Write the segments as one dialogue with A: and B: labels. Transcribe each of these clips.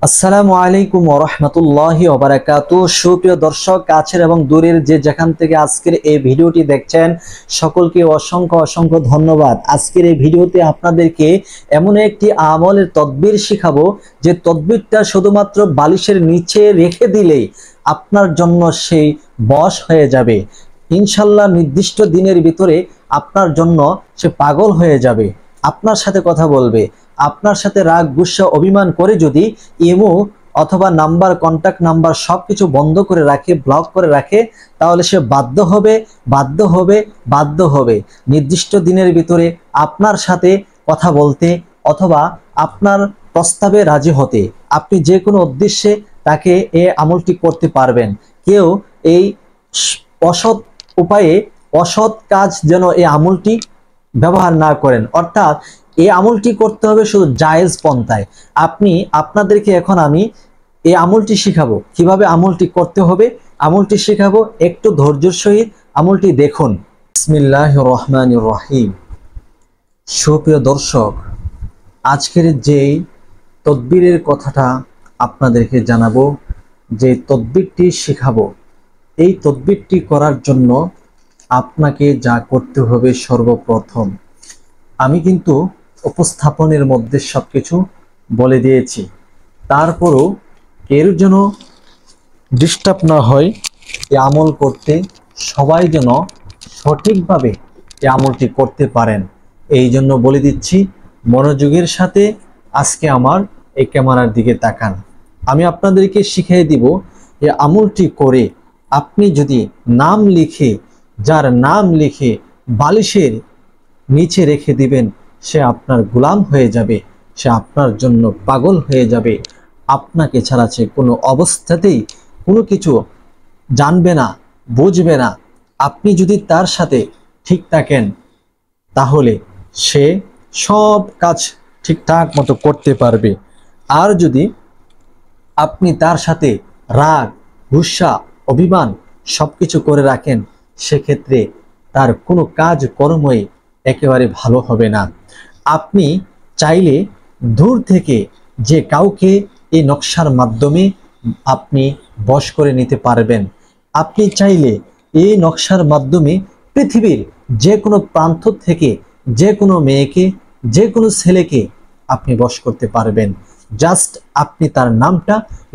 A: আসসালামু আলাইকুম ওয়া রাহমাতুল্লাহি ওয়া বারাকাতুহু। সুপ্রিয় দর্শক, কাছের এবং দূরের যে যেখান থেকে আজকের এই ভিডিওটি দেখছেন, সকলকে অসংখ্য অসংখ্য ধন্যবাদ। আজকের এই ভিডিওতে আপনাদেরকে এমন একটি আমলের তদবির শিখাবো যে তদবিরটা শুধুমাত্র বালিশের নিচে রেখে দিলেই আপনার জন্য সেই বশ হয়ে যাবে। ইনশাল্লাহ নির্দিষ্ট দিনের ভিতরে আপনার জন্য সে পাগল হয়ে যাবে, আপনার সাথে কথা বলবে, আপনার সাথে রাগ গুসা অভিমান করে যদি ইমো অথবা নাম্বার, কন্টাক্ট নাম্বার সবকিছু বন্ধ করে রাখে, ব্লক করে রাখে, তাহলে সে বাধ্য হবে নির্দিষ্ট দিনের ভিতরে আপনার সাথে কথা বলতে অথবা আপনার প্রস্তাবে রাজি হতে। আপনি যে কোনো উদ্দেশ্যে তাকে এই আমলটি করতে পারবেন। কেউ এই অসৎ উপায়ে, অসৎ কাজ যেন এই আমলটি ব্যবহার না করেন, অর্থাৎ এই আমলটি করতে হবে শুধু জায়েজ পন্থায়। আপনাদেরকে এখন আমি এই আমলটি শিখাবো, কিভাবে আমলটি করতে হবে আমলটি শিখাবো। একটু ধৈর্যের সহিত আমলটি দেখুন। বিসমিল্লাহির রহমানির রহিম। সুপ্রিয় দর্শক, আজকের যে তদবিরের কথাটা আপনাদেরকে জানাবো, যে তদবিরটি শিখাবো, এই তদবিরটি করার জন্য আপনাকে যা করতে হবে, সর্বপ্রথম আমি কিন্তু উপস্থাপনের মধ্যে সবকিছু বলে দিয়েছি, তারপরও কেউ যেন ডিস্টার্ব না হয় এই আমল করতে, সবাই যেন সঠিকভাবে এই আমলটি করতে পারেন, এই জন্য বলে দিচ্ছি। মনোযোগের সাথে আজকে আমার এই ক্যামেরার দিকে তাকান। আমি আপনাদেরকে শিখিয়ে দিব এই আমলটি করে আপনি যদি নাম লিখে, যার নাম লিখে বালিশের নিচে রেখে দিবেন, সে আপনার গোলাম হয়ে যাবে, সে আপনার জন্য পাগল হয়ে যাবে। আপনাকে ছাড়া সে কোনো অবস্থাতেই কোনো কিছু জানবে না, বুঝবে না। আপনি যদি তার সাথে ঠিক থাকেন তাহলে সে সব কাজ ঠিকঠাক মতো করতে পারবে। আর যদি আপনি তার সাথে রাগ গুসা অভিমান সবকিছু করে রাখেন, সেক্ষেত্রে তার কোনো কাজ কর্মই একেবারে ভালো হবে না। আপনি চাইলে দূর থেকে যে কাউকে এই নকশার মাধ্যমে আপনি বশ করে নিতে পারবেন। আপনি চাইলে এই নকশার মাধ্যমে পৃথিবীর যে কোনো প্রান্ত থেকে যে কোনো মেয়েকে, যে কোনো ছেলেকে আপনি বশ করতে পারবেন। জাস্ট আপনি তার নামটা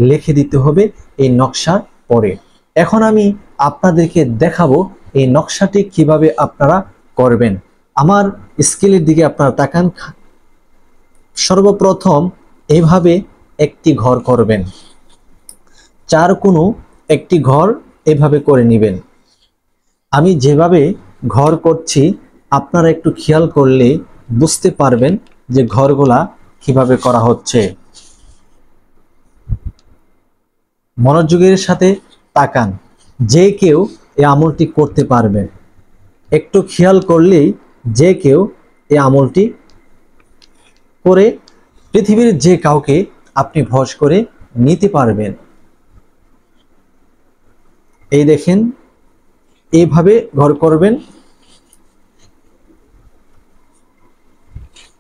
A: লিখে দিতে হবে এই নকশার পরে। এখন আমি আপনাদেরকে দেখাবো এই নকশাটি কিভাবে আপনারা করবেন। আমার স্কেলের দিকে আপনারা তাকান। সর্বপ্রথম এইভাবে একটি ঘর করবেন, চার কোনো একটি ঘর এভাবে করে নেবেন। আমি যেভাবে ঘর করছি আপনারা একটু খেয়াল করলে বুঝতে পারবেন যে ঘরগুলা কিভাবে করা হচ্ছে। মনোযোগের সাথে তাকান, যে কেউ এই আমলটি করতে পারবেন। একটু খেয়াল করলেই যে কেউ এই আমলটি করে পৃথিবীর যে কাউকে আপনি বশ করে নিতে পারবেন। এই দেখেন, এইভাবে ঘর করবেন,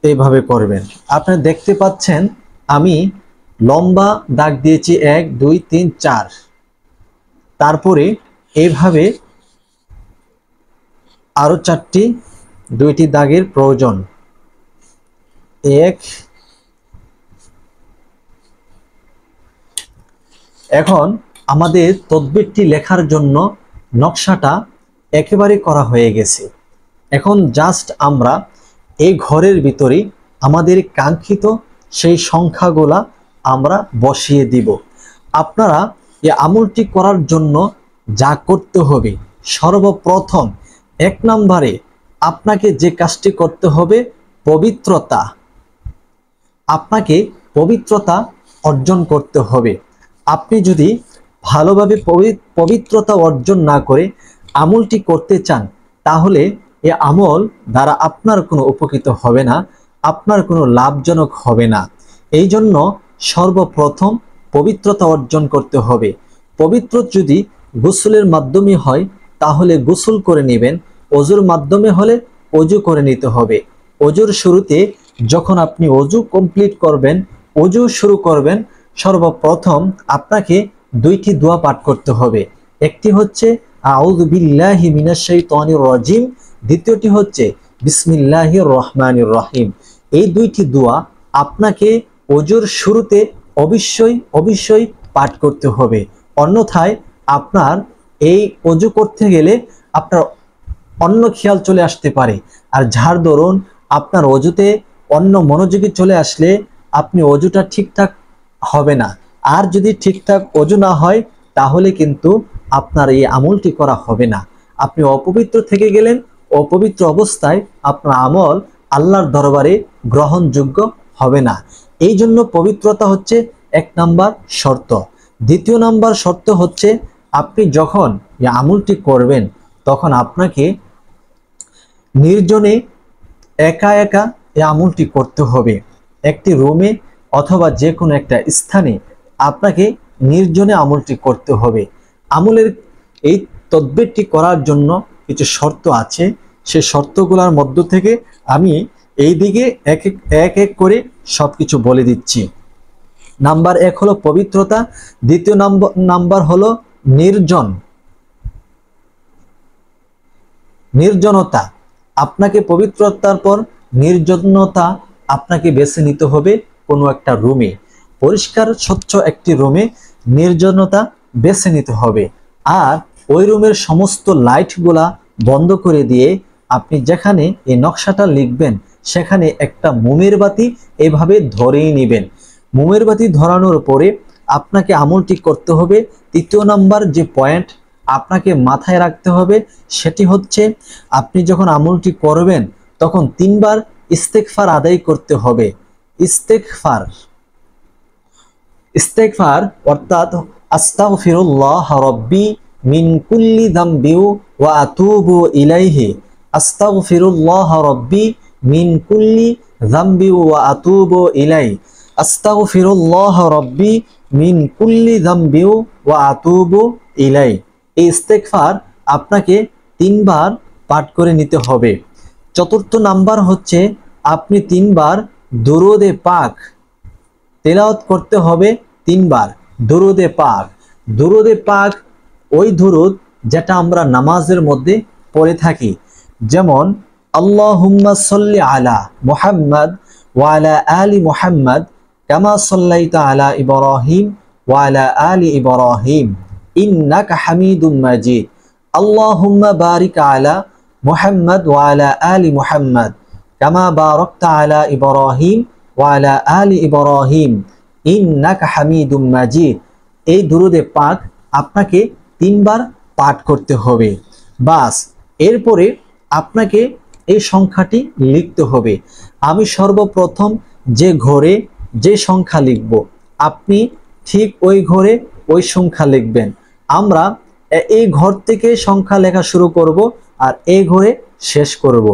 A: এইভাবে করবেন। আপনারা দেখতে পাচ্ছেন আমি লম্বা দাগ দিয়েছি 1 2 3 4। তারপরে এইভাবে আরো 4টি 2টি দাগের প্রয়োজন। 1। এখন আমাদের তদবিরটি লেখার জন্য নকশাটা একেবারে করা হয়ে গেছে। এখন জাস্ট আমরা এই ঘরের ভিতরে আমাদের কাঙ্ক্ষিত সেই সংখ্যাগুলা আমরা বসিয়ে দিব। আপনারা এই আমলটি করার জন্য যা করতে হবে, সর্বপ্রথম 1 নম্বরে আপনাকে যে কাজটি করতে হবে, পবিত্রতা। আপনাকে পবিত্রতা অর্জন করতে হবে। আপনি যদি ভালোভাবে পবিত্রতা অর্জন না করে আমলটি করতে চান, তাহলে এই আমল দ্বারা আপনার কোনো উপকৃত হবে না, আপনার কোনো লাভজনক হবে না। এই জন্য সর্বপ্রথম পবিত্রতা অর্জন করতে হবে। পবিত্র যদি গোসলের মাধ্যমে হয় তাহলে গোসল করে নেবেন, ওযুর মাধ্যমে হলে ওযু করে নিতে হবে। ওযুর শুরুতে যখন আপনি ওযু কমপ্লিট করবেন, ওযু শুরু করবেন, সর্বপ্রথম আপনাকে দুইটি দোয়া পাঠ করতে হবে। একটি হচ্ছে আউযু বিল্লাহি মিনাশ শাইতানির রাজিম, দ্বিতীয়টি হচ্ছে বিসমিল্লাহির রহমানির রহিম। এই দুইটি দোয়া আপনাকে ওযুর শুরুতে অবশ্যই পাঠ করতে হবে। অন্যথায় আপনার এই ওযু করতে গেলে আপনার অন্য খেয়াল চলে আসতে পারে। আর যার দরুন আপনার ওযুতে অন্য মনোযোগী চলে আসলে আপনি ওযুটা ঠিকঠাক হবে না। আর যদি ঠিকঠাক ওযু না হয় তাহলে কিন্তু আপনার এই আমলটি করা হবে না। আপনি অপবিত্র থেকে গেলেন, অপবিত্র অবস্থায় আপনার আমল আল্লাহর দরবারে গ্রহণযোগ্য হবে না। এই জন্য পবিত্রতা হচ্ছে 1 নাম্বার শর্ত। দ্বিতীয় নাম্বার শর্ত হচ্ছে আপনি যখন এই আমলটি করবেন তখন আপনাকে নির্জনে একা একা এই আমলটি করতে হবে। একটি রুমে অথবা যে কোনো একটা স্থানে আপনাকে নির্জনে আমলটি করতে হবে। আমলের এই তদবিরটি করার জন্য কিছু শর্ত আছে। সেই শর্তগুলোর মধ্য থেকে আমি এই দিকে এক এক করে সবকিছু বলে দিচ্ছি। নাম্বার 1 হলো পবিত্রতা, দ্বিতীয় নাম্বার হলো নির্জনতা। আপনাকে পবিত্রতার পর নির্জনতা আপনাকে বেছে নিতে হবে। কোনো একটা রুমে, পরিষ্কার স্বচ্ছ একটি রুমে নির্জনতা বেছে নিতে হবে। আর ওই রুমের সমস্ত লাইটগুলা বন্ধ করে দিয়ে আপনি যেখানে এই নকশাটা লিখবেন সেখানে একটা মোমের বাতি এভাবে ধরেই নেবেন। মোমের বাতি ধরানোর পরে আপনাকে আমলটি করতে হবে। তৃতীয় নাম্বার যে পয়েন্ট আপনাকে মাথায় রাখতে হবে সেটি হচ্ছে আপনি যখন আমলটি করবেন তখন 3 বার ইস্তেগফার আদায় করতে হবে। ইস্তেগফার অর্থাৎ আস্তাগফিরুল্লাহ রাব্বি মিন কুল্লি যামবি ওয়া আতুবু ইলাইহি। আস্তাগফিরুল্লাহ রাব্বি মিন কুল্লি যামবি ওয়া আতুবু ইলাইহি। আস্তাগফিরুল্লাহ রাব্বি মিন কুল্লি যামবি ওয়া আতুবু ইলাইহি। এই ইস্তেগফার আপনাকে 3 বার পাঠ করে নিতে হবে। চতুর্থ নাম্বার হচ্ছে আপনি 3 বার দুরুদে পাক তেলাওয়াত করতে হবে। 3 বার দুরুদে পাক ওই দুরুদ যেটা আমরা নামাজের মধ্যে পড়ে থাকি, যেমন আল্লাহুম্মা সাল্লি আলা মুহাম্মাদ ওয়া আলা আলি মুহাম্মাদ কামা সাল্লাইতা আলা ইব্রাহিম ওয়া আলা আলি ইব্রাহিম ইন্নাকা হামিদুম মাজিদ। আল্লাহুম্মা বারিক আলা মুহাম্মাদ ওয়া আলা আলি মুহাম্মাদ কামা বারাকতা আলা ইব্রাহিম ওয়া আলা আলি ইব্রাহিম ইন্নাকা হামিদুম মাজিদ। এই দুরুদে পাক আপনাকে 3 বার পাঠ করতে হবে। বাস, এরপরে আপনাকে এই সংখ্যাটি লিখতে হবে। আমি সর্বপ্রথম যে ঘরে যে সংখ্যা লিখব আপনি ঠিক ওই ঘরে ওই সংখ্যা লিখবেন। আমরা এই ঘর থেকে সংখ্যা লেখা শুরু করব আর এই ঘরে শেষ করব।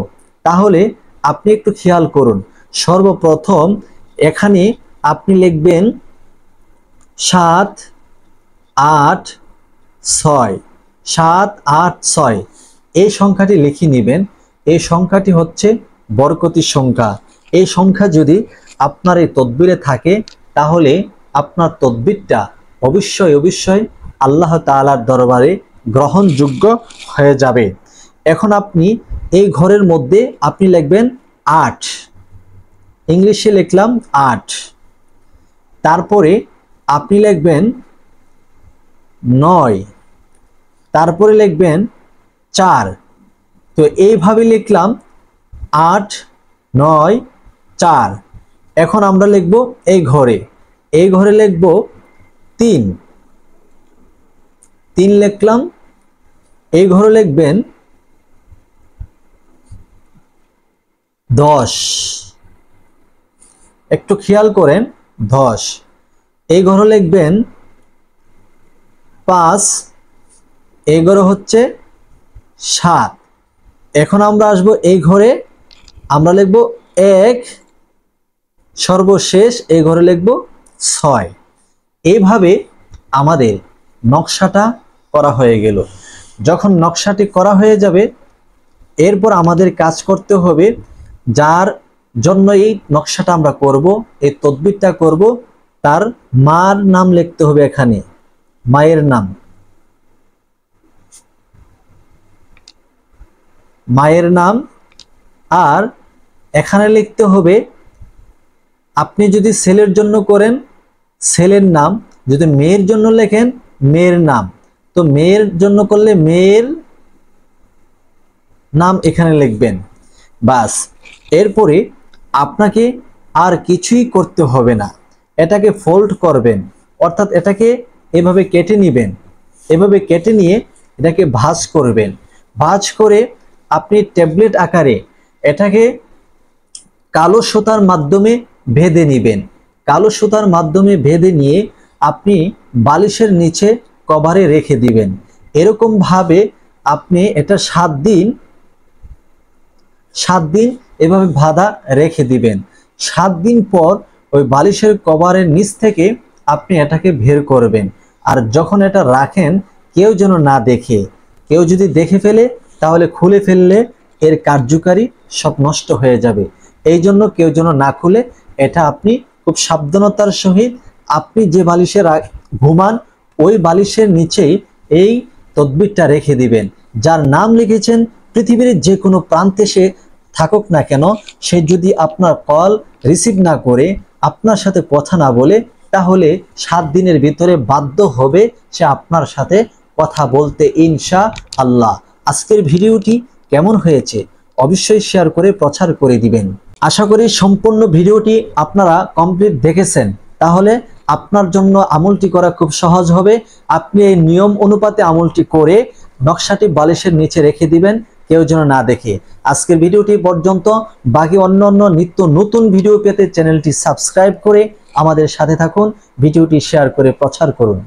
A: তাহলে আপনি একটু খেয়াল করুন। সর্বপ্রথম এখানে আপনি লিখবেন 7 8 6 7 8 6। এই সংখ্যাটি লিখে নেবেন। এই সংখ্যাটি হচ্ছে বরকতি সংখ্যা। এই সংখ্যা যদি আপনার এই তদবিরে থাকে তাহলে আপনার তদবিরটা অবশ্যই আল্লাহ তাআলার দরবারে গ্রহণযোগ্য হয়ে যাবে। এখন আপনি এই ঘরের মধ্যে আপনি লিখবেন 8, ইংলিশে লিখলাম 8। তারপরে আপনি লিখবেন 9, তারপরে লিখবেন 4। তো এইভাবে লিখলাম 8 9 4। এখন আমরা লিখব এই ঘরে লিখব 3 লিখলাম। এই ঘরে লিখবেন 10, একটু খেয়াল করেন 10। এই ঘরে লিখবেন 5, এই ঘরে হচ্ছে 7। এখন আমরা আসব এই ঘরে, আমরা লিখব 1, সর্বশেষ এই ঘরে লিখব 6। এইভাবে আমাদের নকশাটা করা হয়ে গেল। যখন নকশাটি করা হয়ে যাবে এরপর আমাদের কাজ করতে হবে, যার জন্য এই নকশাটা আমরা করব, এই তদবিরটা করব, তার মার নাম লিখতে হবে, এখানে মায়ের নাম, মায়ের নাম। আর এখানে লিখতে হবে, আপনি যদি ছেলের জন্য করেন ছেলের নাম, যদি মেয়ের জন্য লেখেন মেয়ের নাম, তো মেয়ের জন্য করলে মেয়ের নাম এখানে লিখবেন, বাস। এরপরে আপনাকে আর কিছুই করতে হবে না, এটাকে ফোল্ড করবেন, অর্থাৎ এটাকে এভাবে কেটে নেবেন, এভাবে কেটে নিয়ে এটাকে ভাঁজ করবেন। ভাঁজ করে আপনি ট্যাবলেট আকারে এটাকে কালো সুতার মাধ্যমে বেঁধে নেবেন। কালো সুতার মাধ্যমে বেঁধে নিয়ে আপনি বালিশের নিচে কভারে রেখে দিবেন। এরকম ভাবে আপনি এটা 7 দিন এভাবে বাঁধা রেখে দিবেন। 7 দিন পর ওই বালিশের কভারের নিচ থেকে আপনি এটাকে বের করবেন। আর যখন এটা রাখেন কেউ যেন না দেখে, কেউ যদি দেখে ফেলে তাহলে খুলে ফেললে এর কার্যকারী সব নষ্ট হয়ে যাবে। এই জন্য কেউ যেন না খুলে, এটা আপনি খুব সাবধানতার সহিত আপনি যে বালিশে ঘুমান ওই বালিশের নিচেই এই তদবিরটা রেখে দিবেন। যার নাম লিখেছেন পৃথিবীর যে কোনো প্রান্তে সে থাকুক না কেন, সে যদি আপনার কল রিসিভ না করে, আপনার সাথে কথা না বলে, তাহলে 7 দিনের ভিতরে বাধ্য হবে সে আপনার সাথে কথা বলতে, ইনশাআল্লাহ। আজকের ভিডিওটি কেমন হয়েছে অবশ্যই শেয়ার করে প্রচার করে দিবেন। আশা করি সম্পূর্ণ ভিডিওটি আপনারা কমপ্লিট দেখেছেন, তাহলে আপনার জন্য আমলটি করা খুব সহজ হবে। আপনি এই নিয়ম অনুপাতে আমলটি করে নকশাটি বালিশের নিচে রেখে দিবেন, কেউ যেন না দেখে। আজকের ভিডিওটি পর্যন্ত, বাকি অন্যান্য নিত্য নতুন ভিডিও পেতে চ্যানেলটি সাবস্ক্রাইব করে আমাদের সাথে থাকুন, ভিডিওটি শেয়ার করে প্রচার করুন।